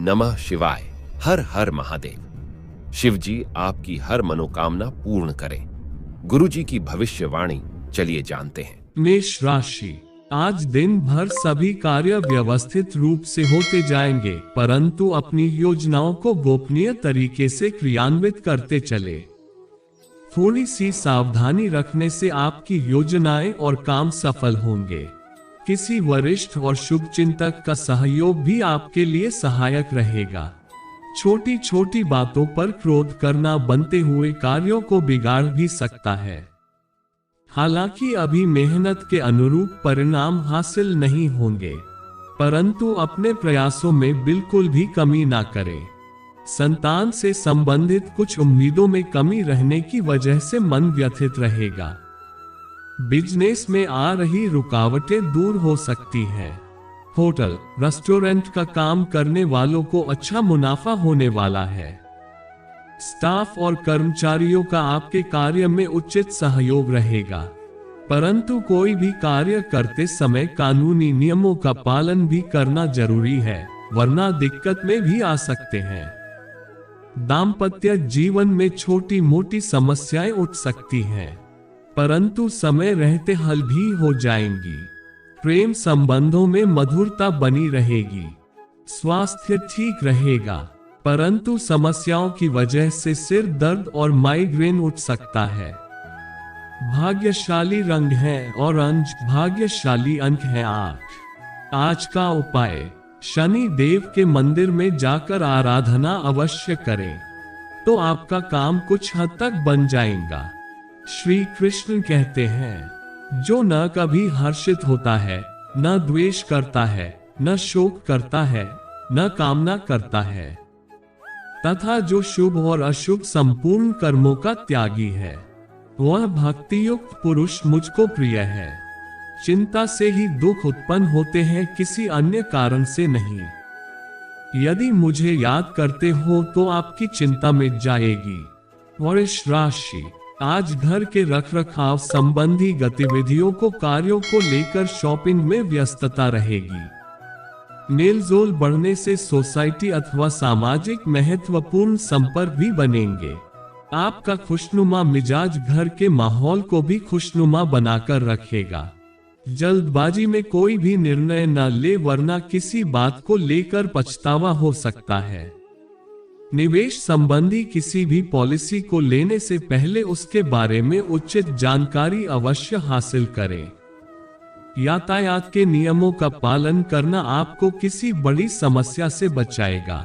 नमः शिवाय। हर हर महादेव। शिव जी आपकी हर मनोकामना पूर्ण करें। गुरु जी की भविष्यवाणी चलिए जानते हैं। मेष राशि, आज दिन भर सभी कार्य व्यवस्थित रूप से होते जाएंगे, परंतु अपनी योजनाओं को गोपनीय तरीके से क्रियान्वित करते चले। थोड़ी सी सावधानी रखने से आपकी योजनाएं और काम सफल होंगे। किसी वरिष्ठ और शुभ चिंतक का सहयोग भी आपके लिए सहायक रहेगा। छोटी छोटी बातों पर क्रोध करना बनते हुए कार्यों को बिगाड़ भी सकता है। हालांकि अभी मेहनत के अनुरूप परिणाम हासिल नहीं होंगे, परंतु अपने प्रयासों में बिल्कुल भी कमी ना करें। संतान से संबंधित कुछ उम्मीदों में कमी रहने की वजह से मन व्यथित रहेगा। बिजनेस में आ रही रुकावटें दूर हो सकती हैं। होटल, रेस्टोरेंट का काम करने वालों को अच्छा मुनाफा होने वाला है। स्टाफ और कर्मचारियों का आपके कार्य में उचित सहयोग रहेगा, परंतु कोई भी कार्य करते समय कानूनी नियमों का पालन भी करना जरूरी है, वरना दिक्कत में भी आ सकते हैं। दाम्पत्य जीवन में छोटी मोटी समस्याएं उठ सकती हैं, परंतु समय रहते हल भी हो जाएंगी। प्रेम संबंधों में मधुरता बनी रहेगी। स्वास्थ्य ठीक रहेगा, परंतु समस्याओं की वजह से सिर दर्द और माइग्रेन उठ सकता है। भाग्यशाली रंग है ऑरेंज, भाग्यशाली अंक है 8। आज का उपाय, शनि देव के मंदिर में जाकर आराधना अवश्य करें, तो आपका काम कुछ हद तक बन जाएगा। श्री कृष्ण कहते हैं, जो न कभी हर्षित होता है, न द्वेष करता है, न शोक करता है, न कामना करता है, तथा जो शुभ और अशुभ संपूर्ण कर्मों का त्यागी है, वह भक्ति युक्त पुरुष मुझको प्रिय है। चिंता से ही दुख उत्पन्न होते हैं, किसी अन्य कारण से नहीं। यदि मुझे याद करते हो तो आपकी चिंता मिट जाएगी। वृष राशि, आज घर के रखरखाव संबंधी गतिविधियों को कार्यों को लेकर शॉपिंग में व्यस्तता रहेगी। मेलजोल बढ़ने से सोसाइटी अथवा सामाजिक महत्वपूर्ण संपर्क भी बनेंगे। आपका खुशनुमा मिजाज घर के माहौल को भी खुशनुमा बनाकर रखेगा। जल्दबाजी में कोई भी निर्णय न ले, वरना किसी बात को लेकर पछतावा हो सकता है। निवेश संबंधी किसी भी पॉलिसी को लेने से पहले उसके बारे में उचित जानकारी अवश्य हासिल करें। यातायात के नियमों का पालन करना आपको किसी बड़ी समस्या से बचाएगा।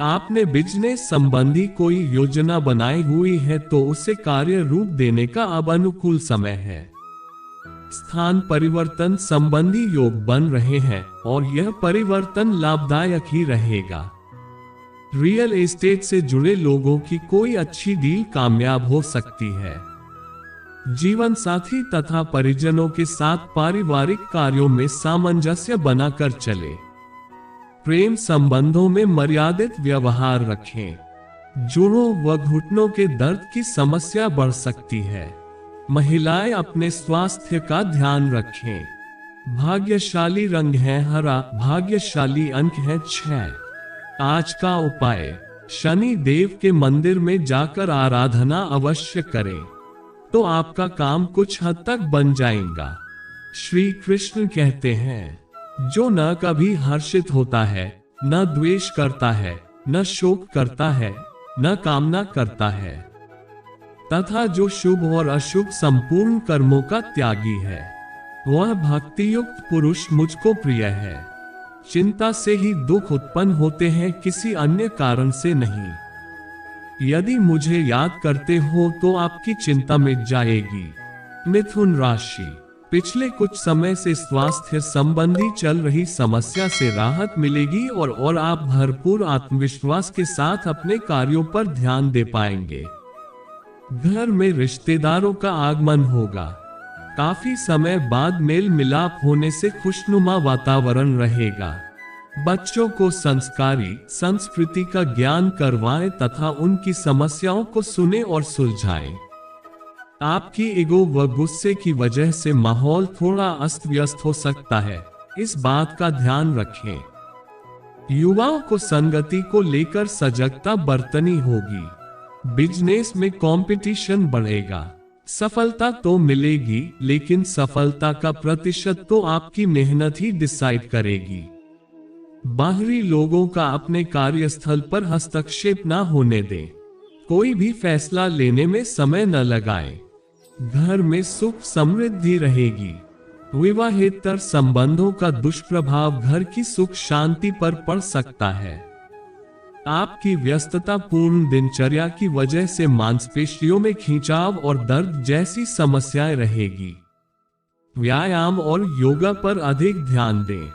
आपने बिजनेस संबंधी कोई योजना बनाई हुई है तो उसे कार्य रूप देने का अब अनुकूल समय है। स्थान परिवर्तन संबंधी योग बन रहे हैं और यह परिवर्तन लाभदायक ही रहेगा। रियल एस्टेट से जुड़े लोगों की कोई अच्छी डील कामयाब हो सकती है। जीवन साथी तथा परिजनों के साथ पारिवारिक कार्यों में सामंजस्य बनाकर चले। प्रेम संबंधों में मर्यादित व्यवहार रखें। जोड़ों व घुटनों के दर्द की समस्या बढ़ सकती है। महिलाएं अपने स्वास्थ्य का ध्यान रखें। भाग्यशाली रंग है हरा, भाग्यशाली अंक है 6। आज का उपाय, शनि देव के मंदिर में जाकर आराधना अवश्य करें, तो आपका काम कुछ हद तक बन जाएगा। श्री कृष्ण कहते हैं, जो न कभी हर्षित होता है, न द्वेष करता है, न शोक करता है, न कामना करता है, तथा जो शुभ और अशुभ संपूर्ण कर्मों का त्यागी है, वह भक्ति युक्त पुरुष मुझको प्रिय है। चिंता से ही दुख उत्पन्न होते हैं, किसी अन्य कारण से नहीं। यदि मुझे याद करते हो तो आपकी चिंता मिट जाएगी। मिथुन राशि, पिछले कुछ समय से स्वास्थ्य संबंधी चल रही समस्या से राहत मिलेगी और आप भरपूर आत्मविश्वास के साथ अपने कार्यों पर ध्यान दे पाएंगे। घर में रिश्तेदारों का आगमन होगा। काफी समय बाद मेल मिलाप होने से खुशनुमा वातावरण रहेगा। बच्चों को संस्कारी संस्कृति का ज्ञान करवाएं तथा उनकी समस्याओं को सुने और सुलझाएं। आपकी ईगो व गुस्से की वजह से माहौल थोड़ा अस्त व्यस्त हो सकता है, इस बात का ध्यान रखें। युवाओं को संगति को लेकर सजगता बरतनी होगी। बिजनेस में कंपटीशन बढ़ेगा। सफलता तो मिलेगी, लेकिन सफलता का प्रतिशत तो आपकी मेहनत ही डिसाइड करेगी। बाहरी लोगों का अपने कार्यस्थल पर हस्तक्षेप न होने दें। कोई भी फैसला लेने में समय न लगाएं। घर में सुख समृद्धि रहेगी। विवाहेतर संबंधों का दुष्प्रभाव घर की सुख शांति पर पड़ सकता है। आपकी व्यस्तता पूर्ण दिनचर्या की वजह से मांसपेशियों में खिंचाव और दर्द जैसी समस्याएं रहेगी। व्यायाम और योगा पर अधिक ध्यान दें।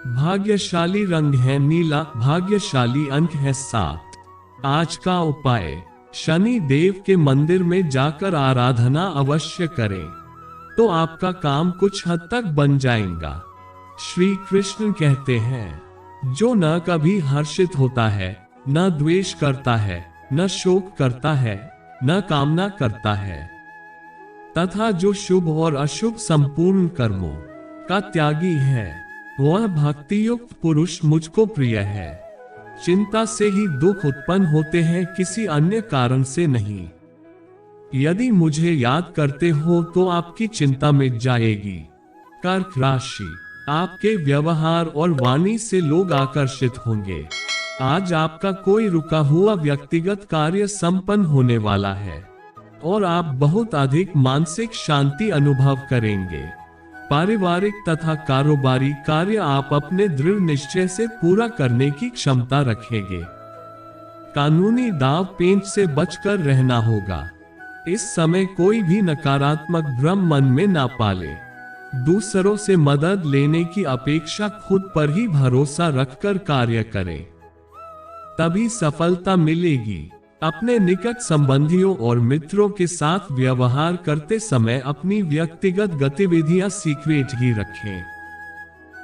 भाग्यशाली रंग है नीला। भाग्यशाली अंक है 7। आज का उपाय, शनि देव के मंदिर में जाकर आराधना अवश्य करें, तो आपका काम कुछ हद तक बन जाएगा। श्री कृष्ण कहते हैं, जो न कभी हर्षित होता है, न द्वेष करता है, न शोक करता है, न कामना करता है, तथा जो शुभ और अशुभ संपूर्ण कर्मों का त्यागी है, वह भक्ति युक्त पुरुष मुझको प्रिय है। चिंता से ही दुख उत्पन्न होते हैं, किसी अन्य कारण से नहीं। यदि मुझे याद करते हो तो आपकी चिंता मिट जाएगी। कर्क राशि, आपके व्यवहार और वाणी से लोग आकर्षित होंगे। आज आपका कोई रुका हुआ व्यक्तिगत कार्य संपन्न होने वाला है और आप बहुत अधिक मानसिक शांति अनुभव करेंगे। पारिवारिक तथा कारोबारी कार्य आप अपने दृढ़ निश्चय से पूरा करने की क्षमता रखेंगे। कानूनी दाव पेंच से बचकर रहना होगा। इस समय कोई भी नकारात्मक भ्रम मन में ना पाले। दूसरों से मदद लेने की अपेक्षा खुद पर ही भरोसा रखकर कार्य करें, तभी सफलता मिलेगी। अपने निकट संबंधियों और मित्रों के साथ व्यवहार करते समय अपनी व्यक्तिगत गतिविधियां सीक्रेट ही रखें।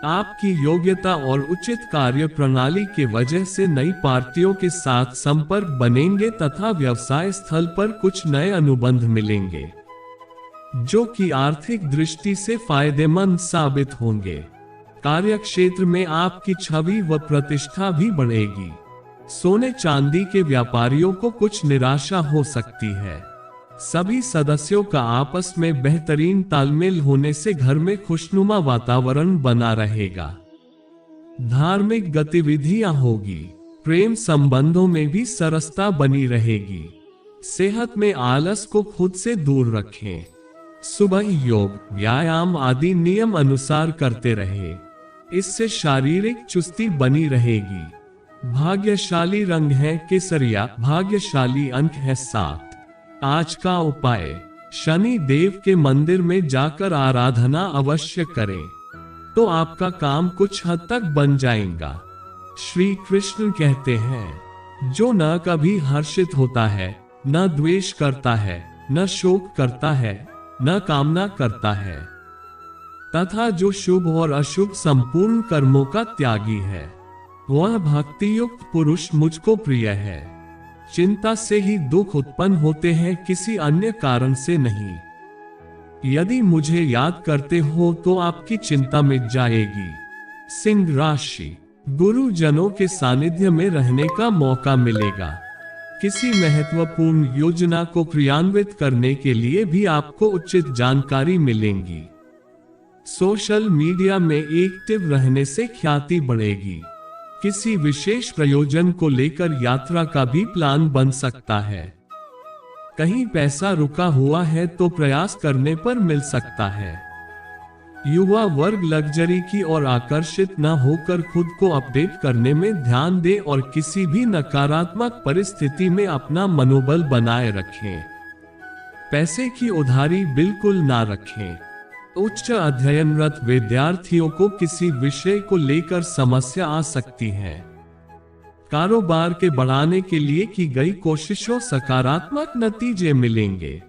आपकी योग्यता और उचित कार्य प्रणाली के वजह से नई पार्टियों के साथ संपर्क बनेंगे तथा व्यवसाय स्थल पर कुछ नए अनुबंध मिलेंगे, जो कि आर्थिक दृष्टि से फायदेमंद साबित होंगे। कार्यक्षेत्र में आपकी छवि व प्रतिष्ठा भी बढ़ेगी। सोने चांदी के व्यापारियों को कुछ निराशा हो सकती है। सभी सदस्यों का आपस में बेहतरीन तालमेल होने से घर में खुशनुमा वातावरण बना रहेगा। धार्मिक गतिविधियां होगी। प्रेम संबंधों में भी सरसता बनी रहेगी। सेहत में आलस को खुद से दूर रखें। सुबह योग, व्यायाम आदि नियम अनुसार करते रहे, इससे शारीरिक चुस्ती बनी रहेगी। भाग्यशाली रंग है केसरिया। भाग्यशाली अंक है 7। आज का उपाय, शनि देव के मंदिर में जाकर आराधना अवश्य करें, तो आपका काम कुछ हद तक बन जाएगा। श्री कृष्ण कहते हैं, जो न कभी हर्षित होता है, न द्वेष करता है, न शोक करता है, न कामना करता है, तथा जो शुभ और अशुभ संपूर्ण कर्मों का त्यागी है, वह भक्ति युक्त पुरुष मुझको प्रिय है। चिंता से ही दुख उत्पन्न होते हैं, किसी अन्य कारण से नहीं। यदि मुझे याद करते हो तो आपकी चिंता मिट जाएगी। सिंह राशि, गुरुजनों के सानिध्य में रहने का मौका मिलेगा। किसी महत्वपूर्ण योजना को क्रियान्वित करने के लिए भी आपको उचित जानकारी मिलेगी। सोशल मीडिया में एक्टिव रहने से ख्याति बढ़ेगी। किसी विशेष प्रयोजन को लेकर यात्रा का भी प्लान बन सकता है। कहीं पैसा रुका हुआ है तो प्रयास करने पर मिल सकता है। युवा वर्ग लग्जरी की ओर आकर्षित न होकर खुद को अपडेट करने में ध्यान दे और किसी भी नकारात्मक परिस्थिति में अपना मनोबल बनाए रखें। पैसे की उधारी बिल्कुल ना रखें। उच्च अध्ययनरत विद्यार्थियों को किसी विषय को लेकर समस्या आ सकती है। कारोबार के बढ़ाने के लिए की गई कोशिशों सकारात्मक नतीजे मिलेंगे।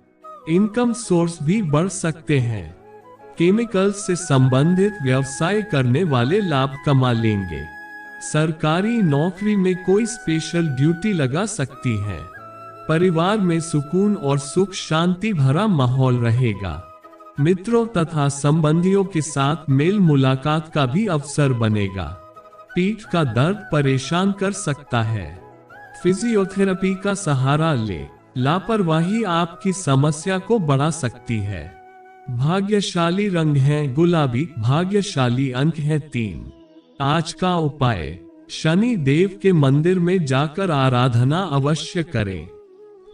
इनकम सोर्स भी बढ़ सकते हैं। केमिकल्स से संबंधित व्यवसाय करने वाले लाभ कमा लेंगे। सरकारी नौकरी में कोई स्पेशल ड्यूटी लगा सकती है। परिवार में सुकून और सुख शांति भरा माहौल रहेगा। मित्रों तथा संबंधियों के साथ मेल मुलाकात का भी अवसर बनेगा। पीठ का दर्द परेशान कर सकता है। फिजियोथेरेपी का सहारा ले, लापरवाही आपकी समस्या को बढ़ा सकती है। भाग्यशाली रंग है गुलाबी, भाग्यशाली अंक है 3। आज का उपाय, शनि देव के मंदिर में जाकर आराधना अवश्य करें,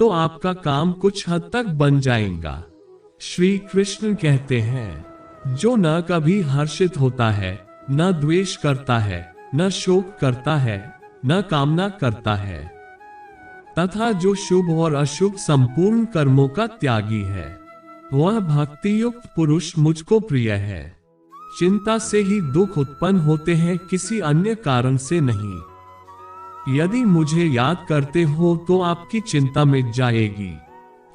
तो आपका काम कुछ हद तक बन जाएगा। श्री कृष्ण कहते हैं, जो न कभी हर्षित होता है, न द्वेष करता है, न शोक करता है, न कामना करता है, तथा जो शुभ और अशुभ संपूर्ण कर्मों का त्यागी है, वह भक्ति युक्त पुरुष मुझको प्रिय है। चिंता से ही दुख उत्पन्न होते हैं, किसी अन्य कारण से नहीं। यदि मुझे याद करते हो तो आपकी चिंता मिट जाएगी।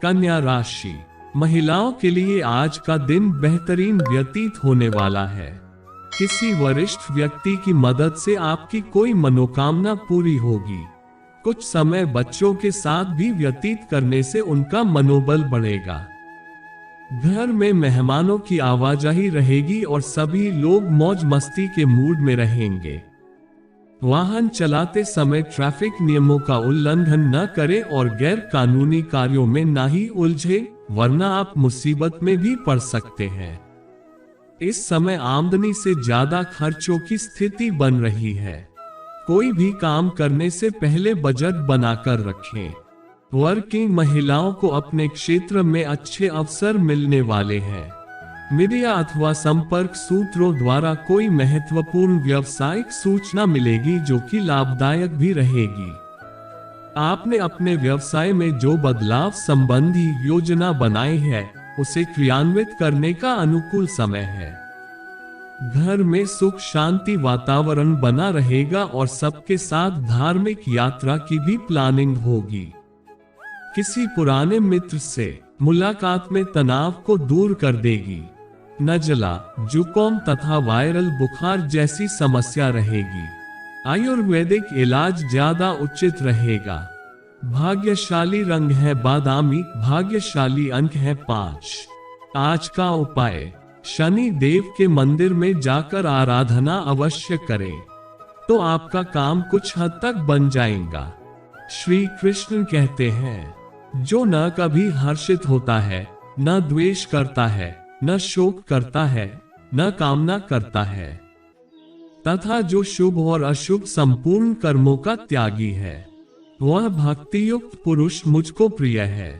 कन्या राशि, महिलाओं के लिए आज का दिन बेहतरीन व्यतीत होने वाला है। किसी वरिष्ठ व्यक्ति की मदद से आपकी कोई मनोकामना पूरी होगी। कुछ समय बच्चों के साथ भी व्यतीत करने से उनका मनोबल बढ़ेगा। घर में मेहमानों की आवाजाही रहेगी और सभी लोग मौज मस्ती के मूड में रहेंगे। वाहन चलाते समय ट्रैफिक नियमों का उल्लंघन न करें और गैर कानूनी कार्यों में न ही उलझे, वरना आप मुसीबत में भी पड़ सकते हैं। इस समय आमदनी से ज्यादा खर्चों की स्थिति बन रही है। कोई भी काम करने से पहले बजट बनाकर रखें। वर्किंग महिलाओं को अपने क्षेत्र में अच्छे अवसर मिलने वाले हैं। मीडिया अथवा संपर्क सूत्रों द्वारा कोई महत्वपूर्ण व्यावसायिक सूचना मिलेगी जो कि लाभदायक भी रहेगी। आपने अपने व्यवसाय में जो बदलाव संबंधी योजना बनाई है, उसे क्रियान्वित करने का अनुकूल समय है। घर में सुख शांति वातावरण बना रहेगा और सबके साथ धार्मिक यात्रा की भी प्लानिंग होगी। किसी पुराने मित्र से मुलाकात में तनाव को दूर कर देगी। नजला, जुकाम तथा वायरल बुखार जैसी समस्या रहेगी। आयुर्वेदिक इलाज ज्यादा उचित रहेगा। भाग्यशाली रंग है बादामी, भाग्यशाली अंक है 5। आज का उपाय, शनि देव के मंदिर में जाकर आराधना अवश्य करें, तो आपका काम कुछ हद तक बन जाएगा। श्री कृष्ण कहते हैं, जो न कभी हर्षित होता है, न द्वेष करता है, न शोक करता है, न कामना करता है, तथा जो शुभ और अशुभ संपूर्ण कर्मों का त्यागी है, वह भक्ति युक्त पुरुष मुझको प्रिय है।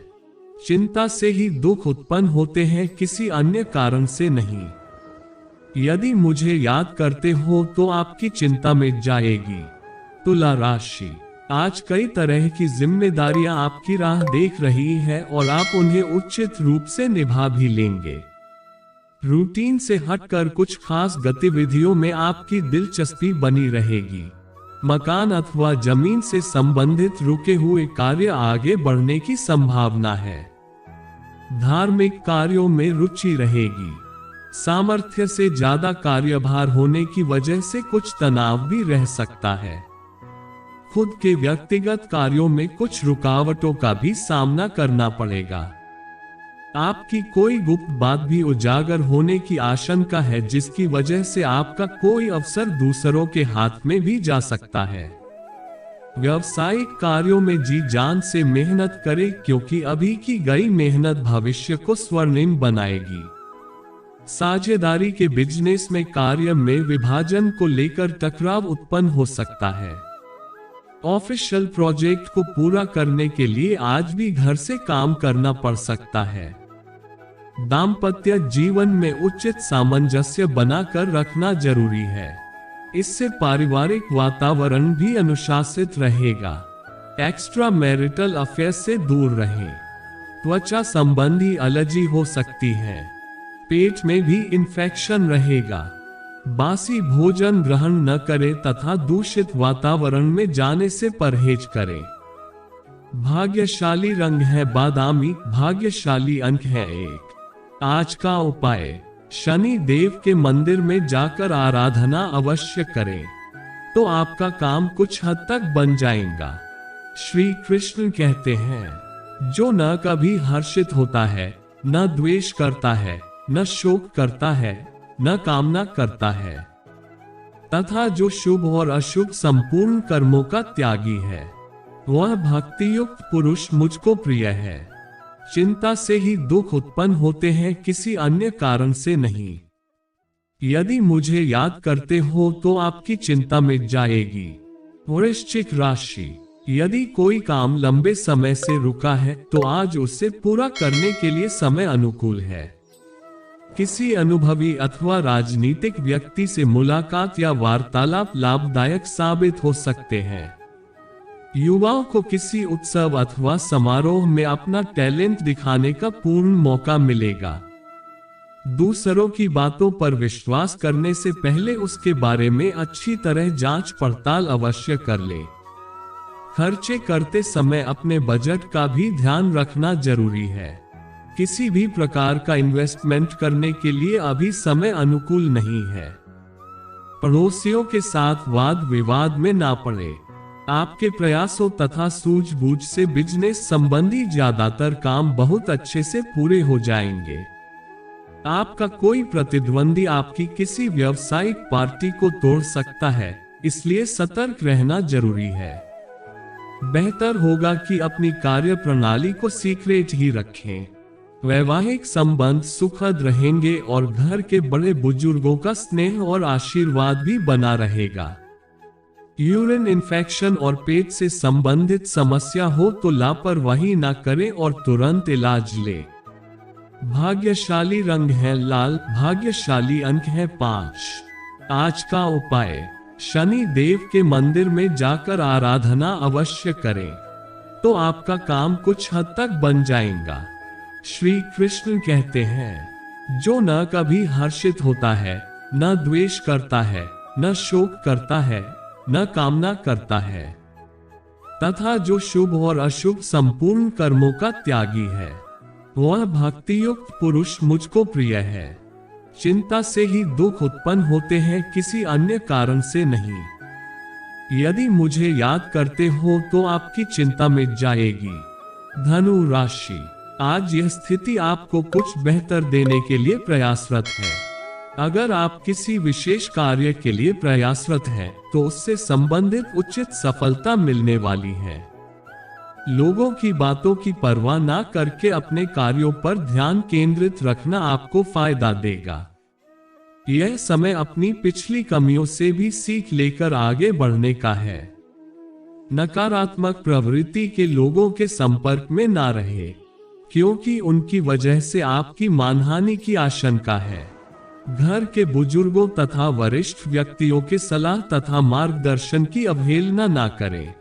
चिंता से ही दुख उत्पन्न होते हैं, किसी अन्य कारण से नहीं। यदि मुझे याद करते हो तो आपकी चिंता मिट जाएगी। तुला राशि, आज कई तरह की जिम्मेदारियां आपकी राह देख रही है और आप उन्हें उचित रूप से निभा भी लेंगे। रूटीन से हटकर कुछ खास गतिविधियों में आपकी दिलचस्पी बनी रहेगी। मकान अथवा जमीन से संबंधित रुके हुए कार्य आगे बढ़ने की संभावना है। धार्मिक कार्यों में रुचि रहेगी। सामर्थ्य से ज्यादा कार्यभार होने की वजह से कुछ तनाव भी रह सकता है। खुद के व्यक्तिगत कार्यों में कुछ रुकावटों का भी सामना करना पड़ेगा। आपकी कोई गुप्त बात भी उजागर होने की आशंका है, जिसकी वजह से आपका कोई अवसर दूसरों के हाथ में भी जा सकता है। व्यावसायिक कार्यों में जी जान से मेहनत करें, क्योंकि अभी की गई मेहनत भविष्य को स्वर्णिम बनाएगी। साझेदारी के बिजनेस में कार्य में विभाजन को लेकर टकराव उत्पन्न हो सकता है। ऑफिशियल प्रोजेक्ट को पूरा करने के लिए आज भी घर से काम करना पड़ सकता है। दाम्पत्य जीवन में उचित सामंजस्य बनाकर रखना जरूरी है। इससे पारिवारिक वातावरण भी अनुशासित रहेगा। एक्स्ट्रा मैरिटल अफेयर से दूर रहें। त्वचा संबंधी एलर्जी हो सकती है। पेट में भी इन्फेक्शन रहेगा। बासी भोजन ग्रहण न करें तथा दूषित वातावरण में जाने से परहेज करें। भाग्यशाली रंग है बादामी, भाग्यशाली अंक है 1। आज का उपाय, शनि देव के मंदिर में जाकर आराधना अवश्य करें, तो आपका काम कुछ हद तक बन जाएगा। श्री कृष्ण कहते हैं, जो न कभी हर्षित होता है, न द्वेष करता है, न शोक करता है, न कामना करता है, तथा जो शुभ और अशुभ संपूर्ण कर्मों का त्यागी है वह भक्ति युक्त पुरुष मुझको प्रिय है। चिंता से ही दुख उत्पन्न होते हैं, किसी अन्य कारण से नहीं। यदि मुझे याद करते हो तो आपकी चिंता मिट जाएगी। वृश्चिक राशि, यदि कोई काम लंबे समय से रुका है तो आज उसे पूरा करने के लिए समय अनुकूल है। किसी अनुभवी अथवा राजनीतिक व्यक्ति से मुलाकात या वार्तालाप लाभदायक साबित हो सकते हैं। युवाओं को किसी उत्सव अथवा समारोह में अपना टैलेंट दिखाने का पूर्ण मौका मिलेगा। दूसरों की बातों पर विश्वास करने से पहले उसके बारे में अच्छी तरह जांच पड़ताल अवश्य कर ले। खर्चे करते समय अपने बजट का भी ध्यान रखना जरूरी है। किसी भी प्रकार का इन्वेस्टमेंट करने के लिए अभी समय अनुकूल नहीं है। पड़ोसियों के साथ वाद विवाद में ना पड़े। आपके प्रयासों तथा सूझबूझ से बिजनेस संबंधी ज्यादातर काम बहुत अच्छे से पूरे हो जाएंगे। आपका कोई प्रतिद्वंदी आपकी किसी व्यावसायिक पार्टी को तोड़ सकता है, इसलिए सतर्क रहना जरूरी है। बेहतर होगा कि अपनी कार्य प्रणाली को सीक्रेट ही रखें। वैवाहिक संबंध सुखद रहेंगे और घर के बड़े बुजुर्गों का स्नेह और आशीर्वाद भी बना रहेगा। यूरिन इन्फेक्शन और पेट से संबंधित समस्या हो तो लापरवाही ना करें और तुरंत इलाज ले। भाग्यशाली रंग है लाल, भाग्यशाली अंक है 5। आज का उपाय, शनि देव के मंदिर में जाकर आराधना अवश्य करें तो आपका काम कुछ हद तक बन जाएगा। श्री कृष्ण कहते हैं, जो न कभी हर्षित होता है, न द्वेष करता है, न शोक करता है, न कामना करता है, तथा जो शुभ और अशुभ संपूर्ण कर्मों का त्यागी है वह भक्ति युक्त पुरुष मुझको प्रिय है। चिंता से ही दुख उत्पन्न होते हैं, किसी अन्य कारण से नहीं। यदि मुझे याद करते हो तो आपकी चिंता मिट जाएगी। धनु राशि, आज यह स्थिति आपको कुछ बेहतर देने के लिए प्रयासरत है। अगर आप किसी विशेष कार्य के लिए प्रयासरत हैं, तो उससे संबंधित उचित सफलता मिलने वाली है। लोगों की बातों की परवाह ना करके अपने कार्यों पर ध्यान केंद्रित रखना आपको फायदा देगा। यह समय अपनी पिछली कमियों से भी सीख लेकर आगे बढ़ने का है। नकारात्मक प्रवृत्ति के लोगों के संपर्क में ना रहे, क्योंकि उनकी वजह से आपकी मानहानि की आशंका है। घर के बुजुर्गों तथा वरिष्ठ व्यक्तियों के सलाह तथा मार्गदर्शन की अवहेलना ना करें।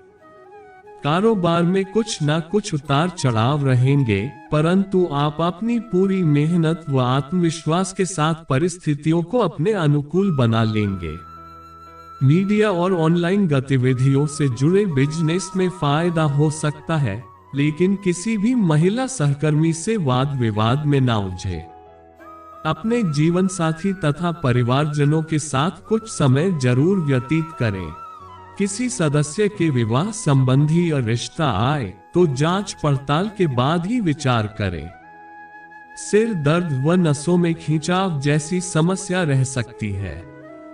कारोबार में कुछ न कुछ उतार चढ़ाव रहेंगे, परंतु आप अपनी पूरी मेहनत व आत्मविश्वास के साथ परिस्थितियों को अपने अनुकूल बना लेंगे। मीडिया और ऑनलाइन गतिविधियों से जुड़े बिजनेस में फायदा हो सकता है, लेकिन किसी भी महिला सहकर्मी से वाद विवाद में ना उलझे। अपने जीवन साथी तथा परिवारजनों के साथ कुछ समय जरूर व्यतीत करें। किसी सदस्य के विवाह संबंधी और रिश्ता आए तो जांच पड़ताल के बाद ही विचार करें। सिर दर्द व नसों में खिंचाव जैसी समस्या रह सकती है।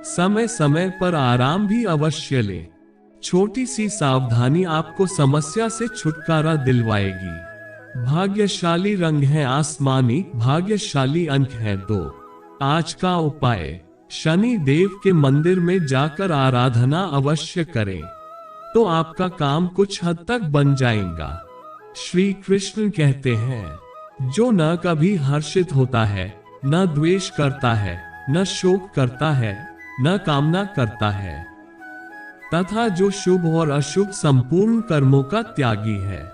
समय समय पर आराम भी अवश्य लें। छोटी सी सावधानी आपको समस्या से छुटकारा दिलवाएगी। भाग्यशाली रंग है आसमानी, भाग्यशाली अंक है 2। आज का उपाय, शनि देव के मंदिर में जाकर आराधना अवश्य करें तो आपका काम कुछ हद तक बन जाएगा। श्री कृष्ण कहते हैं, जो न कभी हर्षित होता है, न द्वेष करता है, न शोक करता है, न कामना करता है, तथा जो शुभ और अशुभ संपूर्ण कर्मों का त्यागी है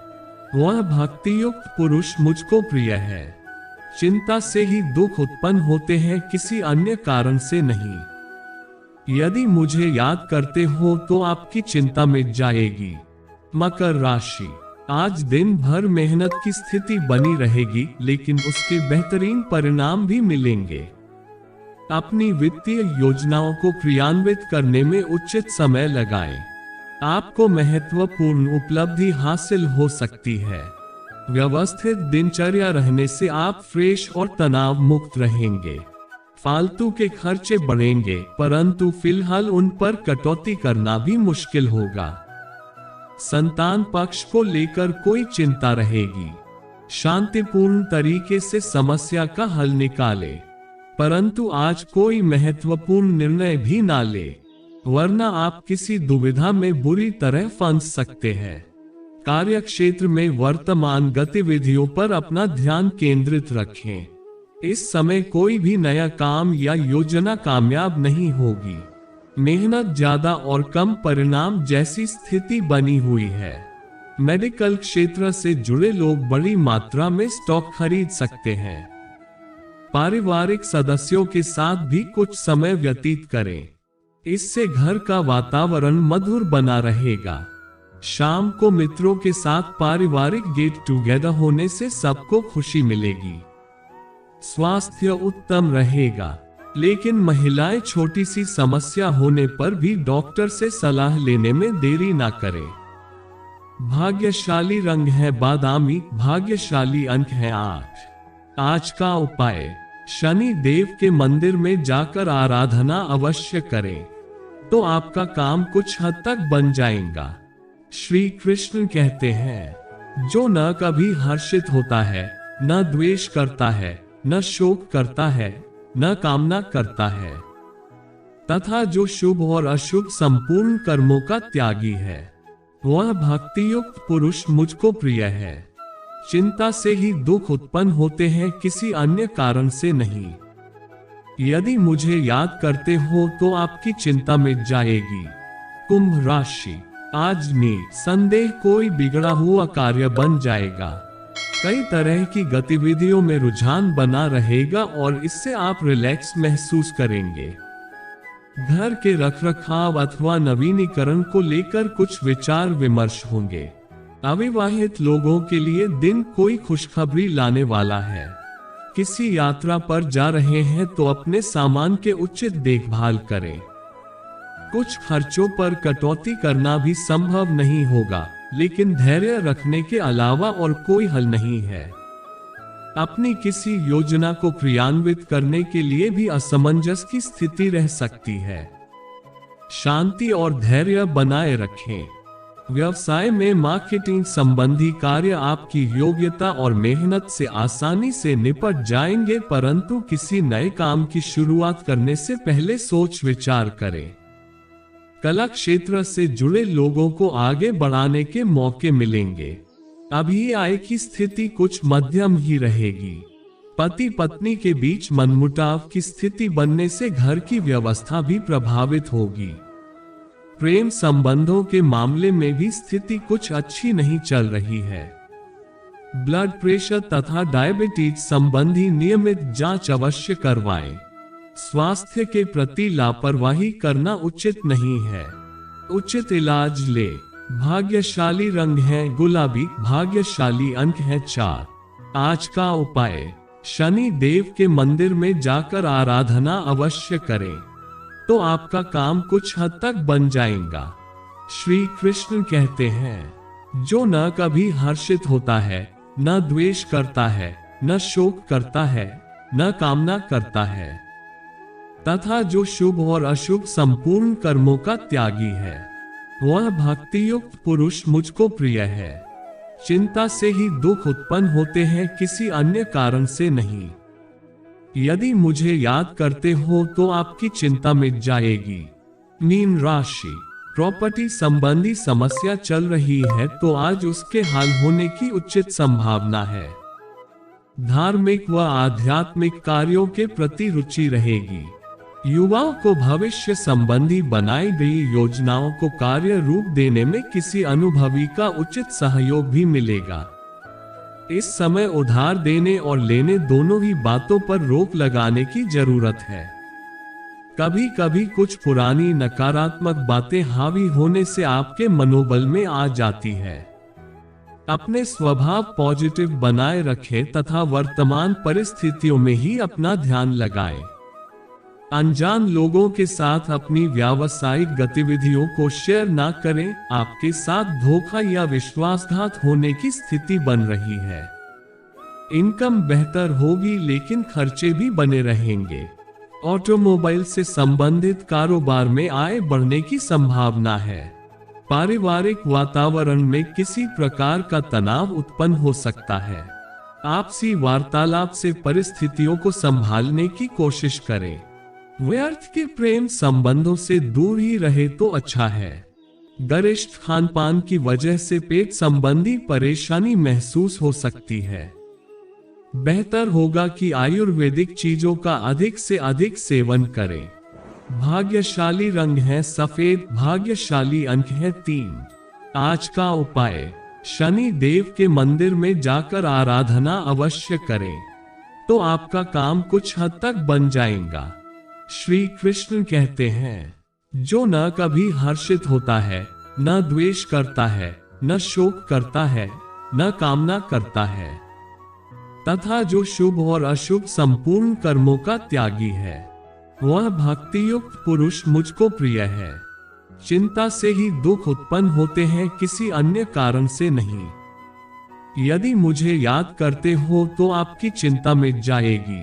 वह भक्ति युक्त पुरुष मुझको प्रिय है। चिंता से ही दुख उत्पन्न होते हैं, किसी अन्य कारण से नहीं। यदि मुझे याद करते हो तो आपकी चिंता मिट जाएगी। मकर राशि, आज दिन भर मेहनत की स्थिति बनी रहेगी, लेकिन उसके बेहतरीन परिणाम भी मिलेंगे। अपनी वित्तीय योजनाओं को क्रियान्वित करने में उचित समय लगाएं। आपको महत्वपूर्ण उपलब्धि हासिल हो सकती है। व्यवस्थित दिनचर्या रहने से आप फ्रेश और तनाव मुक्त रहेंगे। फालतू के खर्चे बढ़ेंगे, परंतु फिलहाल उन पर कटौती करना भी मुश्किल होगा। संतान पक्ष को लेकर कोई चिंता रहेगी। शांतिपूर्ण तरीके से समस्या का हल निकाले, परंतु आज कोई महत्वपूर्ण निर्णय भी ना ले, वरना आप किसी दुविधा में बुरी तरह फंस सकते हैं। कार्य क्षेत्र में वर्तमान गतिविधियों पर अपना ध्यान केंद्रित रखें। इस समय कोई भी नया काम या योजना कामयाब नहीं होगी। मेहनत ज्यादा और कम परिणाम जैसी स्थिति बनी हुई है। मेडिकल क्षेत्र से जुड़े लोग बड़ी मात्रा में स्टॉक खरीद सकते हैं। पारिवारिक सदस्यों के साथ भी कुछ समय व्यतीत करें, इससे घर का वातावरण मधुर बना रहेगा। शाम को मित्रों के साथ पारिवारिक गेट टुगेदर होने से सबको खुशी मिलेगी। स्वास्थ्य उत्तम रहेगा, लेकिन महिलाएं छोटी सी समस्या होने पर भी डॉक्टर से सलाह लेने में देरी ना करें। भाग्यशाली रंग है बादामी, भाग्यशाली अंक है 8। आज का उपाय, शनि देव के मंदिर में जाकर आराधना अवश्य करें, तो आपका काम कुछ हद तक बन जाएगा। श्री कृष्ण कहते हैं, जो न कभी हर्षित होता है, न द्वेष करता है, न शोक करता है, न कामना करता है, तथा जो शुभ और अशुभ संपूर्ण कर्मों का त्यागी है, वह भक्ति युक्त पुरुष मुझको प्रिय है। चिंता से ही दुख उत्पन्न होते हैं, किसी अन्य कारण से नहीं। यदि मुझे याद करते हो तो आपकी चिंता मिट जाएगी। कुंभ राशि, आज निसंदेह कोई बिगड़ा हुआ कार्य बन जाएगा। कई तरह की गतिविधियों में रुझान बना रहेगा और इससे आप रिलैक्स महसूस करेंगे। घर के रखरखाव अथवा नवीनीकरण को लेकर कुछ विचार विमर्श होंगे। अविवाहित लोगों के लिए दिन कोई खुशखबरी लाने वाला है। किसी यात्रा पर जा रहे हैं तो अपने सामान के उचित देखभाल करें। कुछ खर्चों पर कटौती करना भी संभव नहीं होगा, लेकिन धैर्य रखने के अलावा और कोई हल नहीं है। अपनी किसी योजना को क्रियान्वित करने के लिए भी असमंजस की स्थिति रह सकती है। शांति और धैर्य बनाए रखें। व्यवसाय में मार्केटिंग संबंधी कार्य आपकी योग्यता और मेहनत से आसानी से निपट जाएंगे, परंतु किसी नए काम की शुरुआत करने से पहले सोच विचार करें। कला क्षेत्र से जुड़े लोगों को आगे बढ़ाने के मौके मिलेंगे। अभी आय की स्थिति कुछ मध्यम ही रहेगी। पति पत्नी के बीच मनमुटाव की स्थिति बनने से घर की व्यवस्था भी प्रभावित होगी। प्रेम संबंधों के मामले में भी स्थिति कुछ अच्छी नहीं चल रही है। ब्लड प्रेशर तथा डायबिटीज संबंधी नियमित जांच अवश्य करवाएं। स्वास्थ्य के प्रति लापरवाही करना उचित नहीं है। उचित इलाज ले। भाग्यशाली रंग है गुलाबी, भाग्यशाली अंक है 4। आज का उपाय, शनि देव के मंदिर में जाकर आराधना अवश्य करें, तो आपका काम कुछ हद तक बन जाएगा। श्री कृष्ण कहते हैं, जो न कभी हर्षित होता है, न द्वेष करता है, न शोक करता है, न कामना करता है, तथा जो शुभ और अशुभ संपूर्ण कर्मों का त्यागी है, वह भक्ति युक्त पुरुष मुझको प्रिय है। चिंता से ही दुख उत्पन्न होते हैं, किसी अन्य कारण से नहीं। यदि मुझे याद करते हो तो आपकी चिंता मिट जाएगी। मीन राशि, प्रॉपर्टी संबंधी समस्या चल रही है तो आज उसके हल होने की उचित संभावना है। धार्मिक व आध्यात्मिक कार्यों के प्रति रुचि रहेगी। युवाओं को भविष्य संबंधी बनाई गई योजनाओं को कार्य रूप देने में किसी अनुभवी का उचित सहयोग भी मिलेगा। इस समय उधार देने और लेने दोनों ही बातों पर रोक लगाने की जरूरत है। कभी कभी कुछ पुरानी नकारात्मक बातें हावी होने से आपके मनोबल में आ जाती है। अपने स्वभाव पॉजिटिव बनाए रखें तथा वर्तमान परिस्थितियों में ही अपना ध्यान लगाएं। अनजान लोगों के साथ अपनी व्यावसायिक गतिविधियों को शेयर ना करें, आपके साथ धोखा या विश्वासघात होने की स्थिति बन रही है। इनकम बेहतर होगी लेकिन खर्चे भी बने रहेंगे। ऑटोमोबाइल से संबंधित कारोबार में आय बढ़ने की संभावना है। पारिवारिक वातावरण में किसी प्रकार का तनाव उत्पन्न हो सकता है। आपसी वार्तालाप से परिस्थितियों को संभालने की कोशिश करें। व्यर्थ के प्रेम संबंधों से दूर ही रहे तो अच्छा है। गरिष्ठ खानपान की वजह से पेट संबंधी परेशानी महसूस हो सकती है। बेहतर होगा कि आयुर्वेदिक चीजों का अधिक से अधिक सेवन करें। भाग्यशाली रंग है सफेद। भाग्यशाली अंक है 3। आज का उपाय, शनि देव के मंदिर में जाकर आराधना अवश्य करें, तो आपका काम कुछ हद तक बन जाएगा। श्री कृष्ण कहते हैं, जो न कभी हर्षित होता है, न द्वेष करता है, न शोक करता है, न कामना करता है, तथा जो शुभ और अशुभ संपूर्ण कर्मों का त्यागी है, वह भक्तियुक्त पुरुष मुझको प्रिय है। चिंता से ही दुख उत्पन्न होते हैं, किसी अन्य कारण से नहीं। यदि मुझे याद करते हो तो आपकी चिंता मिट जाएगी।